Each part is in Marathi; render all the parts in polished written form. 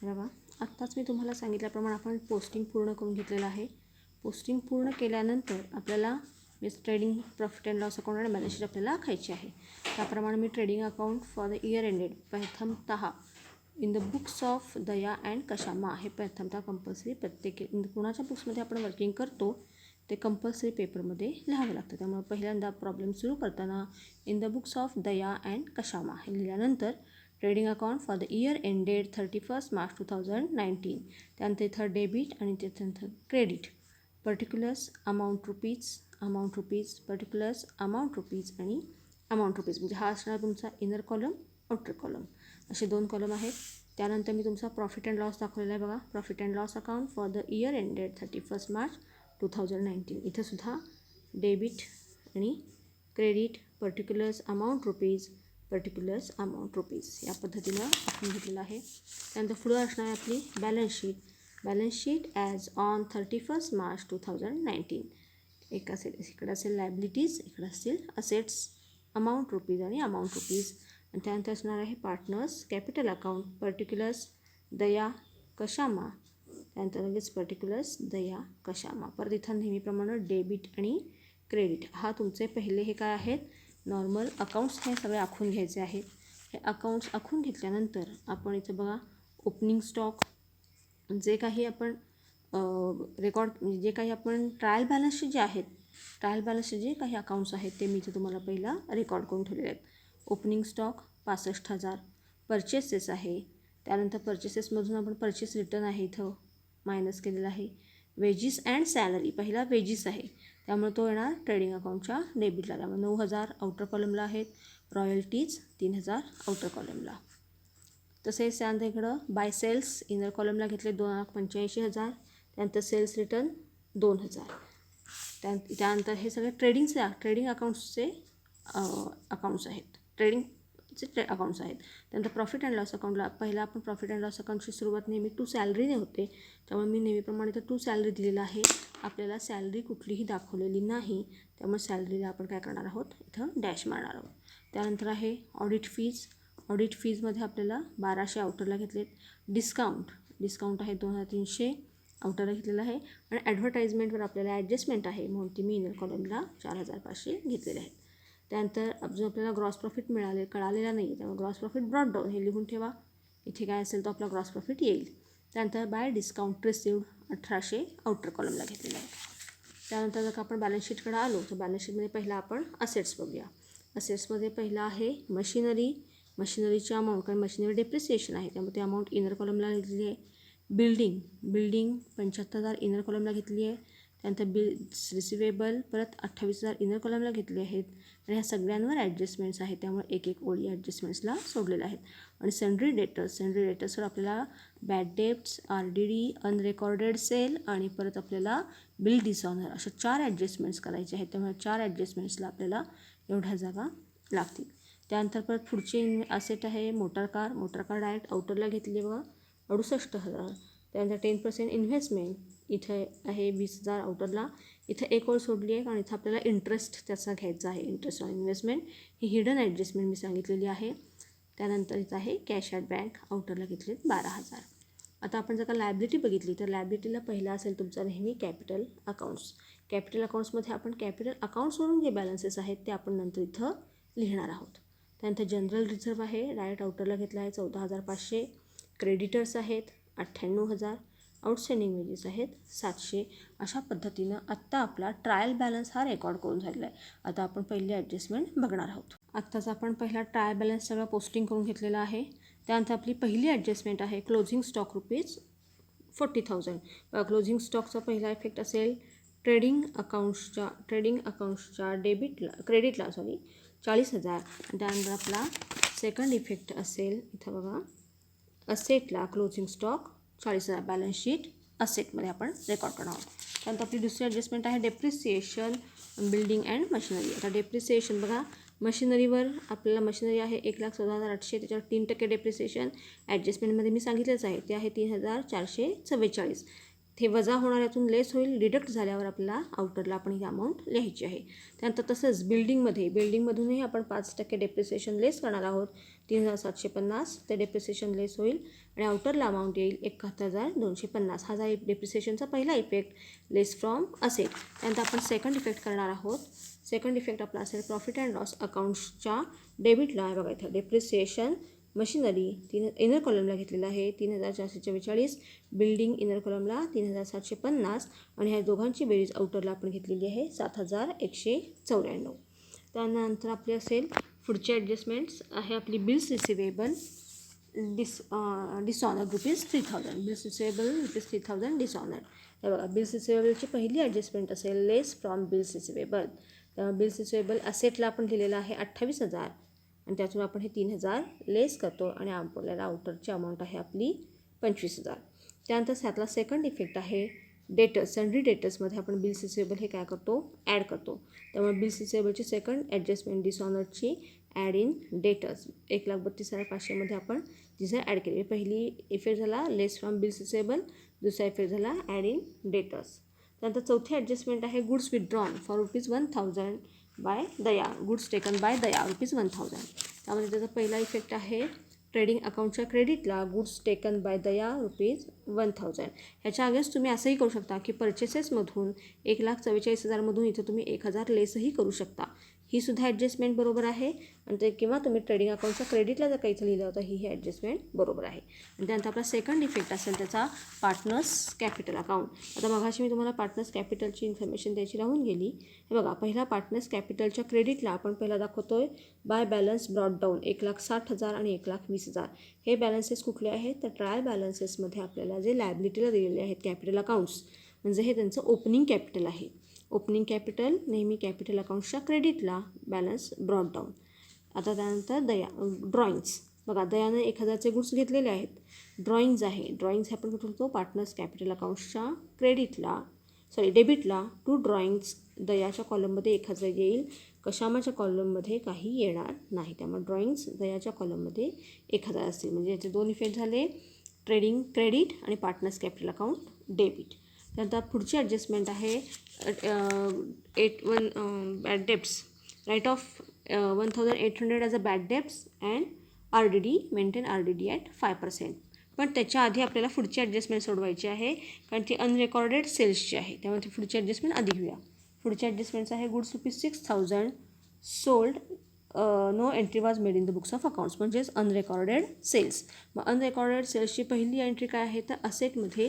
हे बघा, आत्ताच मी तुम्हाला सांगितल्याप्रमाणे आपण पोस्टिंग पूर्ण करून घेतलेलं आहे. पोस्टिंग पूर्ण केल्यानंतर आपल्याला trading profit and loss account आणि बॅलन्स शीट आपल्याला आखायची आहे. त्याप्रमाणे मी trading account for the year ended प्रथमतः in the books of Daya and कशामा हे प्रथमतः कंपल्सरी प्रत्येक कुणाच्या बुक्समध्ये आपण वर्किंग करतो ते कंपल्सरी पेपरमध्ये लिहावं लागतं. त्यामुळे पहिल्यांदा प्रॉब्लेम सुरू करताना in the books of Daya and कशामा हे लिहिल्यानंतर trading account for the year ended 31 March 2019 त्यानंतर इथं डेबिट आणि त्याच्यानंतर credit particulars amount rupees particulars amount rupees आणि अमाऊंट रुपीज म्हणजे हा असणार तुमचा इनर कॉलम आउटर कॉलम असे 2 कॉलम आहेत. त्यानंतर मी तुमचा प्रॉफिट अँड लॉस दाखवलेला आहे बघा. Profit and loss account for the year ended 31 March 2019 इथंसुद्धा डेबिट आणि credit particulars amount rupees particulars amount rupees या पद्धतीनं आपण घेतलेलं आहे. त्यानंतर पुढं असणार आहे आपली balance sheet as on 31 March 2019 एक असेल इकडं असेल लायबिलिटीज इकडं असतील असेट्स अमाऊंट रुपीज आणि अमाऊंट रुपीज आणि त्यानंतर असणार आहे पार्टनर्स कॅपिटल अकाउंट पर्टिक्युलर्स दया कशामा त्यानंतर लगेच पर्टिक्युलर्स दया कशामा परत इथं नेहमीप्रमाणे डेबिट आणि क्रेडिट हा तुमचे पहिले हे काय आहेत नॉर्मल अकाउंट्स हे सगळे आखून घ्यायचे आहेत. हे अकाउंट्स आखून घेतल्यानंतर आपण इथं बघा ओपनिंग स्टॉक जे काही आपण रेकॉर्ड जे काही आपण ट्रायल बॅलन्सचे जे आहेत ट्रायल बॅलन्सचे जे काही अकाउंट्स आहेत ते मी इथं तुम्हाला पहिला रेकॉर्ड करून ठेवलेले आहेत. ओपनिंग स्टॉक 65,000 परचेसेस आहे. त्यानंतर परचेसेसमधून आपण परचेस रिटर्न आहे इथं मायनस केलेला आहे. वेजीस अँड सॅलरी पहिला वेजीस आहे त्यामुळे तो येणार ट्रेडिंग अकाउंटच्या डेबिटला त्यामुळे 9,000 आउटर कॉलमला आहेत. Royalties 3,000 outer कॉलमला. तसेच त्यानंतर इकडं बाय सेल्स इनर कॉलमला घेतले 2,85,000 त्यानंतर सेल्स रिटर्न 2,000 त्यानंतर हे सगळे ट्रेडिंग अकाउंट्सचे अकाउंट्स आहेत ट्रेडिंगचे अकाउंट्स आहेत. त्यानंतर प्रॉफिट अँड लॉस अकाउंटला पहिला आपण प्रॉफिट अँड लॉस अकाउंटची सुरुवात नेहमी टू सॅलरीने होते त्यामुळे मी नेहमीप्रमाणे तर टू सॅलरी दिलेला आहे. आपल्याला सॅलरी कुठलीही दाखवलेली नाही त्यामुळे सॅलरीला आपण काय करणार आहोत इथं डॅश मारणार आहोत. त्यानंतर आहे ऑडिट फीजमध्ये आपल्याला 1,200 आउटरला घेतलेत. डिस्काउंट आहे 2,300 आउटरला घेतलेला आहे आणि ॲडव्हर्टाइजमेंटवर आपल्याला ॲडजस्टमेंट आहे म्हणून ती मी इनर कॉलमला 4,500 घेतलेले आहेत. त्यानंतर जो आपल्याला ग्रॉस प्रॉफिट कळालेला नाही त्यामुळे ग्रॉस प्रॉफिट ब्रॉट डाऊन हे लिहून ठेवा. इथे काय असेल तो आपला ग्रॉस प्रॉफिट येईल. त्यानंतर बाय डिस्काउंट रिसिव्ड 1,800 आउटर कॉलमला घेतलेला आहे. त्यानंतर जर का आपण बॅलन्स शीटकडे आलो तर बॅलन्स शीटमध्ये पहिला आपण असेट्स बघूया. असेट्समध्ये पहिला आहे मशिनरीची अमाऊंट कारण मशिनरी डेप्रिसिएशन आहे त्यामुळे ती अमाऊंट इनर कॉलमला घेतलेली आहे. बिल्डिंग 75,000 इनर कॉलमला घेतली आहे. त्यानंतर बिल्स रिसिवेबल परत 28,000 इनर कॉलमला घेतले आहेत आणि ह्या सगळ्यांवर ॲडजस्टमेंट्स आहेत त्यामुळे एक ओळी ॲडजस्टमेंट्सला सोडलेल्या आहेत. आणि सन्ड्री डेटर्सवर आपल्याला बॅड डेब्ट्स RDD अनरेकॉर्डेड सेल आणि परत आपल्याला बिल डिसऑनर अशा 4 ॲडजस्टमेंट्स करायचे आहेत त्यामुळे 4 ॲडजस्टमेंट्सला आपल्याला एवढ्या जागा लागतील. त्यानंतर परत पुढची असेट आहे मोटर कार डायरेक्ट आउटरला घेतली बघा 68,000. त्यानंतर 10% इन्व्हेस्टमेंट इथं आहे 20,000 आउटरला. इथं एक ओळ सोडली आहे आणि इथं आपल्याला इंटरेस्ट त्याचा घ्यायचा आहे. इंटरेस्ट ऑन इन्व्हेस्टमेंट ही हिडन ॲडजस्टमेंट मी सांगितलेली आहे. त्यानंतर इथं आहे कॅश ॲट बँक आउटरला घेतलेत 12,000. आता आपण जर का लायबिलिटी बघितली तर लायबिलिटीला पहिला असेल तुमचा नेहमी कॅपिटल अकाउंट्समध्ये आपण कॅपिटल अकाउंट्सवरून जे बॅलन्सेस आहेत ते आपण नंतर इथं लिहिणार आहोत. त्यानंतर जनरल रिझर्व्ह आहे डायरेक्ट आउटरला घेतला आहे 14,500. क्रेडिटर्स आहेत 98,000. आउटस्टँडिंग वेजेस आहेत 700. अशा पद्धतीनं आत्ता आपला ट्रायल बॅलन्स हा रेकॉर्ड करून झालेला आहे. आता आपण पहिली ॲडजस्टमेंट बघणार आहोत. आत्ताच आपण पहिला ट्रायल बॅलन्स सगळं पोस्टिंग करून घेतलेला आहे. त्यानंतर आपली पहिली ॲडजस्टमेंट आहे क्लोजिंग स्टॉक रुपीज 40,000. क्लोजिंग स्टॉकचा पहिला इफेक्ट असेल ट्रेडिंग अकाउंट्सच्या क्रेडिटला 40,000. आणि त्यानंतर आपला सेकंड इफेक्ट असेल इथं बघा असेटला क्लोजिंग स्टॉक 40,000 बॅलन्स शीट असेटमध्ये आपण रेकॉर्ड करणार आहोत. त्यानंतर आपली दुसरी ॲडजस्टमेंट आहे डेप्रिसिएशन बिल्डिंग अँड मशिनरी. आता डेप्रिसिएशन बघा मशिनरीवर आपल्याला मशिनरी आहे 1,14,800 त्याच्यावर 3% डेप्रिसिएशन ॲडजस्टमेंटमध्ये मी सांगितलंच आहे ते आहे 3,444. ते वजा होणाऱ्यातून लेस होईल, डिडक्ट झाल्यावर आपल्याला आउटरला आपण ही अमाऊंट लिहायची आहे. त्यानंतर तसंच बिल्डिंगमधूनही आपण 5% डेप्रिसिएशन लेस करणार आहोत. 3,750 ते डेप्रिसिएशन लेस होईल आणि आउटरला अमाऊंट येईल 71,250. हा झाला डेप्रिसिएशनचा पहिला इफेक्ट लेस फ्रॉम असेट. त्यानंतर आपण सेकंड इफेक्ट करणार आहोत. सेकंड इफेक्ट आपला असेल प्रॉफिट अँड लॉस अकाउंट्सच्या डेबिटला. बघा इथं डेप्रिसिएशन मशिनरी इनर कॉलमला घेतलेला आहे 3,444, बिल्डिंग इनर कॉलमला 3,750 आणि ह्या दोघांची बेरीज आउटरला आपण घेतलेली आहे 7,194. त्यानंतर आपली असेल पुढचे ॲडजस्टमेंट्स आहे आपली bills receivable dishonour ₹3,000. Bills receivable ₹3,000 dishonour. हे बघा बिल्स रिसिवेबलची पहिली ॲडजस्टमेंट असेल less from bills receivable. Bills receivable असेटला आपण लिहिलेलं आहे 28,000 आणि त्यातून आपण हे 3,000 लेस करतो आणि आपल्याला आउटरची अमाऊंट आहे आपली 25,000. त्यानंतर त्यातला सेकंड इफेक्ट आहे डेटर्स. सन्ड्री डेटर्समध्ये आपण बिल्स रिसिवेबल हे काय करतो ॲड करतो. त्यामुळे बिल्स रिसिवेबलची सेकंड ॲडजस्टमेंट डिसऑनरची ॲड इन डेटर्स 1,32,500मध्ये आपण तिचं ॲड केली. पहिली इफेक्ट झाला लेस फ्रॉम बिल्स रिसिवेबल, दुसरा इफेक्ट झाला ॲड इन डेटर्स. त्यानंतर चौथी ॲडजस्टमेंट आहे goods withdrawn for ₹1,000 by Daya. Goods taken by Daya ₹1,000. त्यामध्ये त्याचा पहिला इफेक्ट आहे ट्रेडिंग अकाउंटच्या क्रेडिटला गुड्स टेकन बाय दया ₹1,000. ह्याच्या अगेन्स्ट तुम्ही असंही करू शकता की परचेसेसमधून 1,44,000मधून इथं तुम्ही 1,000 लेसही करू शकता. ही सुद्धा ॲडजस्टमेंट बरोबर आहे आणि ते किंवा तुम्ही ट्रेडिंग अकाउंटच्या क्रेडिटला जर काही इथं लिहिलं होतं ही ॲडजस्टमेंट बरोबर आहे. आणि त्यानंतर आपला सेकंड इफेक्ट असेल त्याचा पार्टनर्स कॅपिटल अकाउंट. आता मगाशी मी तुम्हाला पार्टनर्स कॅपिटलची इन्फॉर्मेशन द्यायची राहून गेली. हे बघा पहिला पार्टनर्स कॅपिटलच्या क्रेडिटला आपण पहिला दाखवतोय बाय बॅलन्स ब्रॉड डाऊन 1,60,000 आणि 1,20,000. हे बॅलन्सेस कुठले आहेत तर ट्रायल बॅलन्सेसमध्ये आपल्याला जे लायबिलिटीला दिलेले आहेत कॅपिटल अकाउंट्स म्हणजे हे त्यांचं ओपनिंग कॅपिटल आहे. ओपनिंग कॅपिटल नेहमी कॅपिटल अकाउंट्सच्या क्रेडिटला बॅलन्स ब्रॉड डाऊन. आता त्यानंतर ड्रॉइंग्स. बघा दयानं 1,000चे गुड्स घेतलेले आहेत. ड्रॉइंग्ज आहे. ड्रॉइंग्स आपण कुठे होतो पार्टनर्स कॅपिटल अकाउंट्सच्या डेबिटला टू ड्रॉइंग्स दयाच्या कॉलममध्ये 1,000 येईल. कशामाच्या कॉलममध्ये काही येणार नाही. त्यामुळे ड्रॉइंग्स दयाच्या कॉलममध्ये 1,000 असतील. म्हणजे याचे दोन इफेक्ट झाले ट्रेडिंग क्रेडिट आणि पार्टनर्स कॅपिटल अकाउंट डेबिट. त्यानंतर पुढची ॲडजस्टमेंट आहे bad debts. Write off 1,800 as a bad debts and RDD maintain RDD at 5%. पण त्याच्या आधी आपल्याला पुढची ॲडजस्टमेंट सोडवायची आहे कारण ती अनरेकॉर्डेड सेल्सची आहे. त्यामुळे ती पुढची ॲडजस्टमेंट आधी घेऊया. पुढची ॲडजस्टमेंट्स आहे goods ₹6,000 sold no entry was made in the books of accounts म्हणजेच अनरेकॉर्डेड सेल्स. मग अनरेकॉर्डेड सेल्सची पहिली एंट्री काय आहे तर असेटमध्ये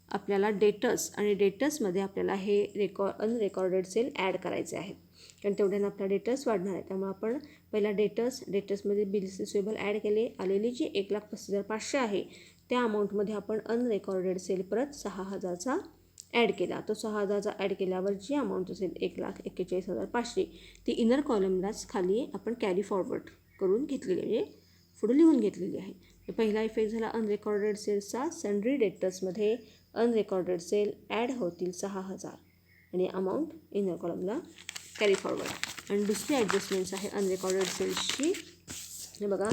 आपल्याला डेटर्स आणि डेटर्समध्ये आपल्याला हे अनरेकॉर्डेड सेल ॲड करायचे आहेत कारण तेवढ्यानं आपला डेटर्स वाढणार आहे. त्यामुळे आपण पहिला डेटर्समध्ये बिल्स रिसिवेबल ॲड केले. आलेली जी 1,35,500 आहे त्या अमाऊंटमध्ये आपण अनरेकॉर्डेड सेल परत 6,000चा ॲड केला. तो 6,000चा ॲड केल्यावर जी अमाऊंट असेल 1,41,500 ती इनर कॉलमलाच खाली आपण कॅरी फॉरवर्ड करून घेतलेली म्हणजे पुढे लिहून घेतलेली आहे. पहिला इफेक्ट झाला अनरेकॉर्डेड सेल्सचा. सन्ड्री डेटर्समध्ये अनरेकॉर्डेड सेल ॲड होतील 6,000 आणि अमाऊंट इनर कॉलमला कॅरी फॉरवर्ड. आणि दुसरी ॲडजस्टमेंट्स आहे अनरेकॉर्डेड सेल्सची. हे बघा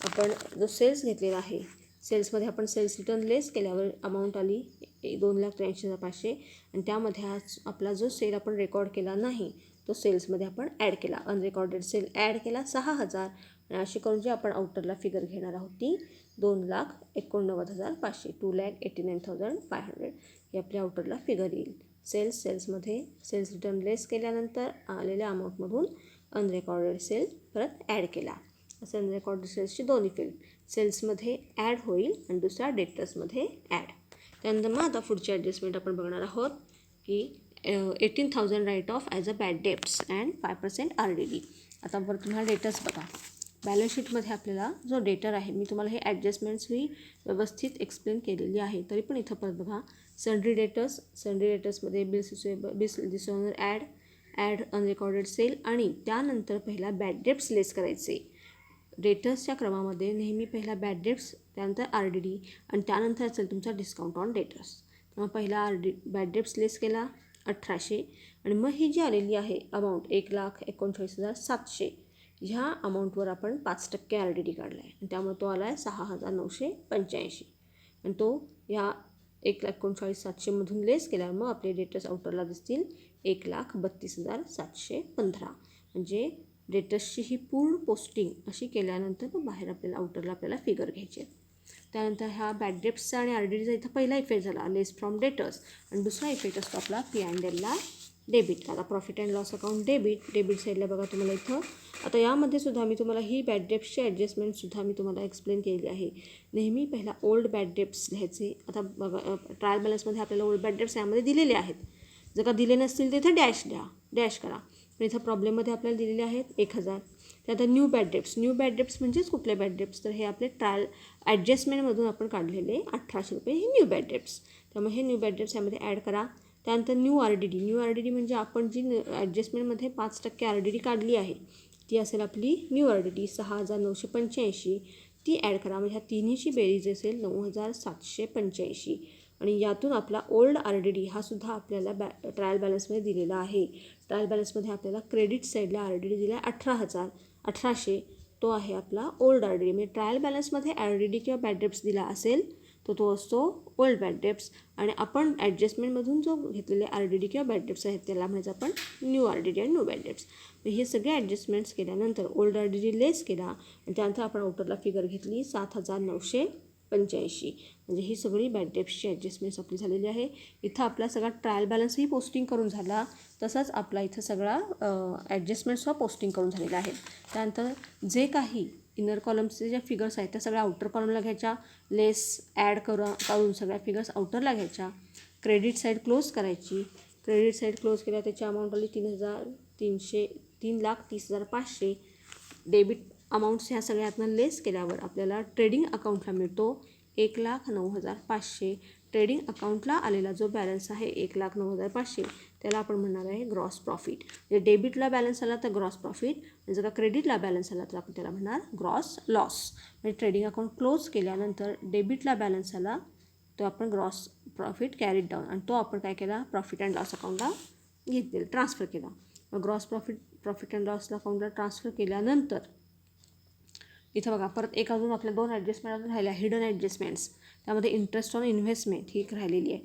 आपण जो सेल्स घेतलेला आहे सेल्समध्ये आपण सेल्स रिटर्न लेस केल्यावर अमाऊंट आली 2,83,500 आणि त्यामध्ये आपला जो सेल आपण रेकॉर्ड केला नाही तो सेल्समध्ये आपण ॲड केला. अनरेकॉर्डेड सेल ॲड केला 6,000 आणि अशी करून जी आपण आउटरला फिगर घेणार आहोत ती 2,89,500 2,89,500 ही आपल्या आउटरला फिगर येईल. सेल्समध्ये सेल्स रिटर्न लेस केल्यानंतर आलेल्या अमाऊंटमधून अनरेकॉर्डेड सेल परत ॲड केला. असं अनरेकॉर्डेड सेल्सची दोन इफेक्ट सेल्समध्ये ॲड होईल आणि दुसरा डेटर्समध्ये ॲड. त्यानंतर मग आता पुढची ॲडजस्टमेंट आपण बघणार आहोत की 18,000 write off as a bad debts and 5% RDD. आता बरं तुम्हाला डेटर्स बघा बॅलन्स शीटमध्ये आपल्याला जो डेटर आहे मी तुम्हाला हे ॲडजस्टमेंट्स ही व्यवस्थित एक्सप्लेन केलेली आहे तरी पण इथं परत बघा सन्ड्री डेटर्समध्ये bills dishonour add unrecorded sale आणि त्यानंतर पहिला बॅड डेब्ट्स लेस करायचे. डेटर्सच्या क्रमामध्ये नेहमी पहिला बॅड डेब्ट्स त्यानंतर RDD आणि त्यानंतर असेल तुमचा डिस्काउंट ऑन डेटर्स. तेव्हा पहिला बॅड डेब्ट्स लेस केला 1,800 आणि मग ही जी आलेली आहे अमाऊंट 1,39,700 ह्या अमाऊंटवर आपण 5% RDD काढला आहे आणि त्यामुळे तो आला आहे 6,985 आणि तो ह्या 1,39,700मधून लेस केल्यावर मग आपले डेटर्स आउटरला दिसतील 1,32,715. म्हणजे डेटर्सची ही पूर्ण पोस्टिंग अशी केल्यानंतर मग बाहेर आपल्याला आउटरला आपल्याला फिगर घ्यायचे. त्यानंतर ह्या बॅड डेट्सचा आणि RDDचा इथं पहिला इफेक्ट झाला लेस फ्रॉम डेटर्स, आणि दुसरा इफेक्ट असतो आपला P&Lला डेबिट. आता profit and loss account debit साईडला बघा तुम्हाला इथं. आता यामध्ये सुद्धा मी तुम्हाला ही बॅड डेट्सची ॲडजस्टमेंटसुद्धा मी तुम्हाला एक्सप्लेन केलेली आहे. नेहमी पहिला ओल्ड बॅड डेट्स लिहायचे. आता बघा ट्रायल बॅलन्समध्ये आपल्याला ओल्ड बॅड डेट्स यामध्ये दिलेले आहेत. जर का दिले नसतील तर इथं डॅश करा. पण इथं प्रॉब्लेममध्ये आपल्याला दिलेले आहेत 1,000. त्यानंतर न्यू बॅड डेट्स म्हणजेच कुठले बॅड डेट्स, तर हे आपले ट्रायल ॲडजस्टमेंटमधून आपण काढलेले 1,800 रुपये हे न्यू बॅड डेट्स. त्यामुळे हे न्यू बॅड डेट्स यामध्ये ॲड करा. त्यानंतर न्यू RDD म्हणजे आपण जी ॲडजस्टमेंटमध्ये 5% RDD काढली आहे ती असेल आपली न्यू RDD 6,985, ती ॲड करा. म्हणजे ह्या तिन्हीची बेरीज असेल 9,785. आणि यातून आपला ओल्ड RDD हा सुद्धा आपल्याला ट्रायल बॅलन्समध्ये दिलेला आहे. ट्रायल बॅलन्समध्ये आपल्याला क्रेडिट साईडला RDD दिला आहे 18,800. तो आहे आपला ओल्ड RDD. म्हणजे ट्रायल बॅलन्समध्ये RDD किंवा बॅड डेट्स दिला असेल तर तो असतो ओल्ड बॅड डेट्स, आणि आपण ॲडजस्टमेंटमधून जो घेतलेले RDD किंवा बॅड डेट्स आहेत त्याला म्हणायचं आपण न्यू RDD आणि न्यू बॅड डेट्स. हे सगळे ॲडजस्टमेंट्स केल्यानंतर ओल्ड RDD लेस केला आणि त्यानंतर आपण आउटरला फिगर घेतली 7,985. म्हणजे ही सगळी बॅड डेट्सची ॲडजस्टमेंट्स आपली झालेली आहे. इथं आपला सगळा ट्रायल बॅलन्सही पोस्टिंग करून झाला, तसंच आपला इथं सगळा ॲडजस्टमेंट्ससुद्धा पोस्टिंग करून झालेला आहे. त्यानंतर जे काही इनर कॉलम्सचे ज्या फिगर्स आहेत त्या सगळ्या आउटर कॉलमला घ्यायच्या, लेस ॲड काढून सगळ्या फिगर्स आउटरला घ्यायच्या. क्रेडिट साईड क्लोज करायची. क्रेडिट साईड क्लोज केल्या त्याची अमाऊंट आली 3,30,500. डेबिट अमाऊंट्स ह्या सगळ्यातनं लेस केल्यावर आपल्याला ट्रेडिंग अकाउंटला मिळतो 1,09,500. ट्रेडिंग अकाउंटला आलेला जो बॅलन्स आहे 1,09,500 त्याला आपण म्हणणार आहे ग्रॉस प्रॉफिट. म्हणजे डेबिटला बॅलन्स आला तर ग्रॉस प्रॉफिट, आणि जर का क्रेडिटला बॅलन्स आला तर आपण त्याला म्हणणार ग्रॉस लॉस. म्हणजे ट्रेडिंग अकाउंट क्लोज केल्यानंतर डेबिटला बॅलन्स आला तो आपण ग्रॉस प्रॉफिट कॅरीड डाऊन, आणि तो आपण काय केला प्रॉफिट अँड लॉस अकाउंटला घेतलेला ट्रान्सफर केला. मग ग्रॉस प्रॉफिट अँड लॉस अकाउंटला ट्रान्सफर केल्यानंतर इथं बघा परत एक अजून आपल्या 2 ॲडजस्टमेंट अजून राहिल्या हिडन ॲडजस्टमेंट्स. त्यामध्ये इंटरेस्ट ऑन इन्व्हेस्टमेंट ही एक राहिलेली आहे.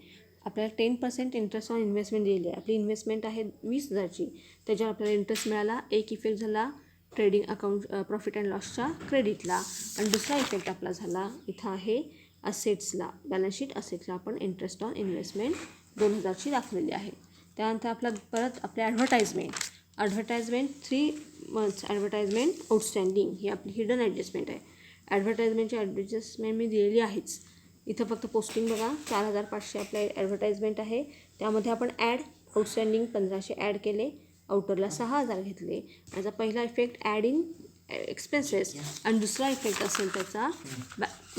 आपल्याला 10% इंटरेस्ट ऑन इन्व्हेस्टमेंट दिलेली आहे. आपली इन्व्हेस्टमेंट आहे 20,000ची, त्याच्यावर आपल्याला इंटरेस्ट मिळाला. एक इफेक्ट झाला ट्रेडिंग अकाउंट प्रॉफिट अँड लॉसच्या क्रेडिटला, आणि दुसरा इफेक्ट आपला झाला इथं आहे असेट्सला. बॅलन्स शीट असेट्सला आपण इंटरेस्ट ऑन इन्व्हेस्टमेंट 2,000ची दाखवलेली आहे. त्यानंतर आपला परत आपले ॲडव्हर्टाइजमेंट 3 months ॲडव्हर्टाइजमेंट आउटस्टँडिंग ही आपली हिडन ॲडजस्टमेंट आहे. ॲडव्हर्टाइजमेंटची ॲडजस्टमेंट मी दिलेली आहेच. इथं फक्त पोस्टिंग बघा 4,500 आपल्या ॲडव्हर्टाइजमेंट आहे. त्यामध्ये आपण आउटस्टँडिंग 1,500 ॲड केले, आउटरला 6,000 घेतले. याचा पहिला इफेक्ट ॲड इन एक्सपेन्सेस, आणि दुसरा इफेक्ट असेल त्याचा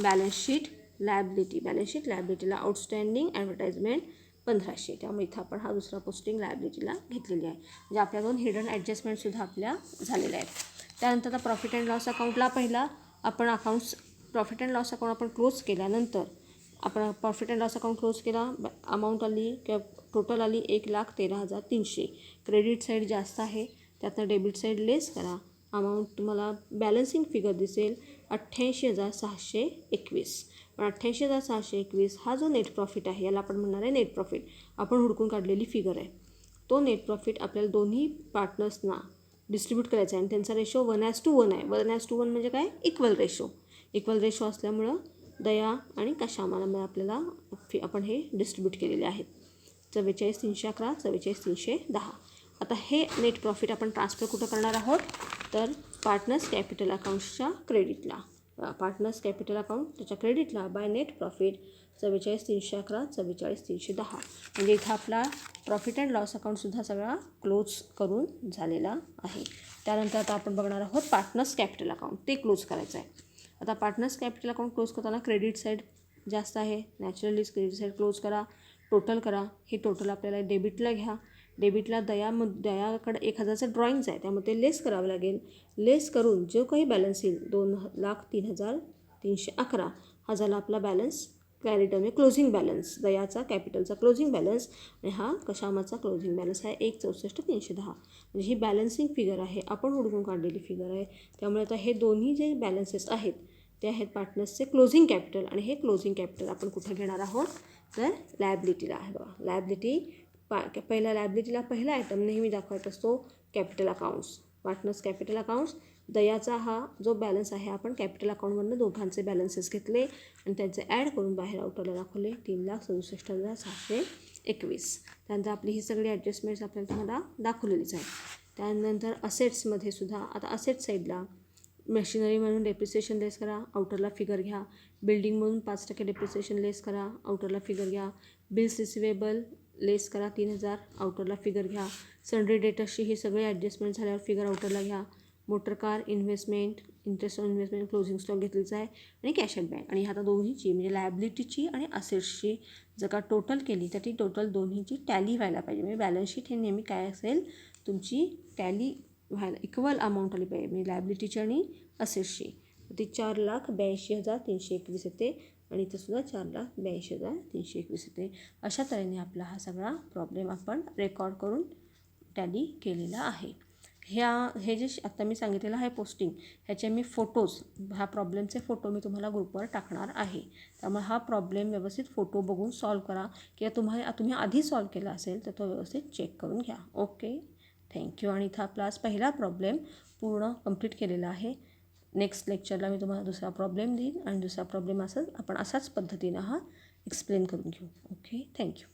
बॅलन्स शीट लायबिलिटीला आउटस्टँडिंग ॲडव्हर्टाइजमेंट 1,500. त्यामुळे इथं आपण हा दुसरा पोस्टिंग लायबिलिटीला घेतलेली आहे. म्हणजे आपल्या 2 हिडन ॲडजस्टमेंटसुद्धा आपल्या झालेल्या आहेत. त्यानंतर आता प्रॉफिट अँड लॉस अकाउंटला पहिला आपण प्रॉफिट अँड लॉस अकाउंट आपण क्लोज केल्यानंतर आपण profit and loss account close केला. अमाऊंट आली किंवा टोटल आली 1,13,300. क्रेडिट साईड जास्त आहे त्यातनं डेबिट साईड लेस करा. अमाऊंट तुम्हाला बॅलन्सिंग फिगर दिसेल 88,621. पण 88,621 हा जो नेट प्रॉफिट आहे याला आपण म्हणणार आहे नेट प्रॉफिट. आपण हुडकून काढलेली फिगर आहे. तो नेट प्रॉफिट आपल्याला दोन्ही पार्टनर्सना डिस्ट्रीब्यूट करायचा आहे, आणि त्यांचा रेशो 1:1 आहे. 1:1 म्हणजे काय इक्वल रेशो असल्यामुळं दया आणि कशामाला आपल्याला आपण हे डिस्ट्रीब्यूट केलेले आहेत. 44,311, 44,310. आता हे नेट प्रॉफिट आपण ट्रान्सफर कुठं करणार आहोत तर पार्टनर्स कॅपिटल अकाउंट्सच्या क्रेडिटला. पार्टनर्स कॅपिटल अकाउंट त्याच्या क्रेडिटला बाय नेट प्रॉफिट 44,311, 44,310. म्हणजे इथं आपला प्रॉफिट अँड लॉस अकाउंटसुद्धा सगळा क्लोज करून झालेला आहे. त्यानंतर आता आपण बघणार आहोत पार्टनर्स कॅपिटल अकाउंट, ते क्लोज करायचं आहे. आता पार्टनर्स कॅपिटल अकाउंट क्लोज करताना क्रेडिट साईड जास्त आहे, नॅचरलीच क्रेडिट साईड क्लोज करा. टोटल करा. हे टोटल आपल्याला डेबिटला घ्या. डेबिटला दयाकडे 1,000चं ड्रॉइंग्स आहे त्यामुळे ते लेस करावं लागेल. लेस करून जो काही बॅलन्स येईल 2,03,311 हा झाला आपला बॅलन्स कॅरीड म्हणजे क्लोजिंग बॅलन्स. दयाचा कॅपिटलचा क्लोजिंग बॅलन्स, आणि हा कशामाचा क्लोजिंग बॅलन्स आहे 1,64,310. म्हणजे ही बॅलन्सिंग फिगर आहे, आपण हुडकून काढलेली फिगर आहे. त्यामुळे आता हे दोन्ही जे बॅलन्सेस आहेत ते आहेत पार्टनर्सचे क्लोजिंग कॅपिटल, आणि हे क्लोजिंग कॅपिटल आपण कुठं घेणार आहोत तर लायबिलिटीला आहे बघा. लायबिलिटी लायबिलिटीला पहिला आयटम नेहमी दाखवायचा असतो capital accounts, partners capital accounts. दयाचा हा जो बॅलन्स आहे आपण कॅपिटल अकाउंटमधून दोघांचे बॅलन्सेस घेतले आणि त्यांचे ॲड करून बाहेर आउटरला दाखवले 3,67,621. त्यानंतर आपली ही सगळी ॲडजस्टमेंट्स आपल्याला तुम्हाला दाखवलेलीच आहे. त्यानंतर असेट्समध्ये सुद्धा आता असेट साईडला मशिनरी म्हणून डेप्रिसिएशन लेस करा, आउटरला फिगर घ्या. बिल्डिंग म्हणून 5% डेप्रिसिएशन लेस करा, आउटरला फिगर घ्या. बिल्स रिसिवेबल लेस करा 3,000, आउटरला फिगर घ्या. सन्ड्री डेटर्सची ही सगळी ॲडजस्टमेंट झाल्यावर फिगर आउटरला घ्या. Motor car investment, interest on investment, closing stock घेतलीच आहे आणि कॅश ॲट बँक. आणि आता दोन्हीची म्हणजे लायबिलिटीची आणि असेट्सची जर का टोटल केली तर ती टोटल दोन्हीची टॅली व्हायला पाहिजे. म्हणजे बॅलन्स शीट हे नेहमी काय असेल तुमची टॅली व्हायला इक्वल अमाऊंट आली पाहिजे म्हणजे लायबिलिटीची आणि असेट्सची. ती 4,82,321 येते आणि इथं सुद्धा 4,82,321 येते. अशा तऱ्हेने आपला हा सगळा प्रॉब्लेम आपण रेकॉर्ड करून टॅली केलेला आहे. हे जे आत्ता मी सांगितलेलं आहे पोस्टिंग, ह्याचे मी फोटोज, ह्या प्रॉब्लेमचे फोटो मी तुम्हाला ग्रुपवर टाकणार आहे. त्यामुळे हा प्रॉब्लेम व्यवस्थित फोटो बघून सॉल्व करा किंवा तुम्ही आधी सॉल्व केला असेल तर तो व्यवस्थित चेक करून घ्या. Okay, thank you. आणि इथं आपला आज पहिला प्रॉब्लेम पूर्ण कंप्लीट केलेला आहे. नेक्स्ट लेक्चरला मी तुम्हाला दुसरा प्रॉब्लेम देईन आणि दुसरा प्रॉब्लेम आपण असाच पद्धतीनं हा एक्सप्लेन करून घेऊ. Okay, thank you.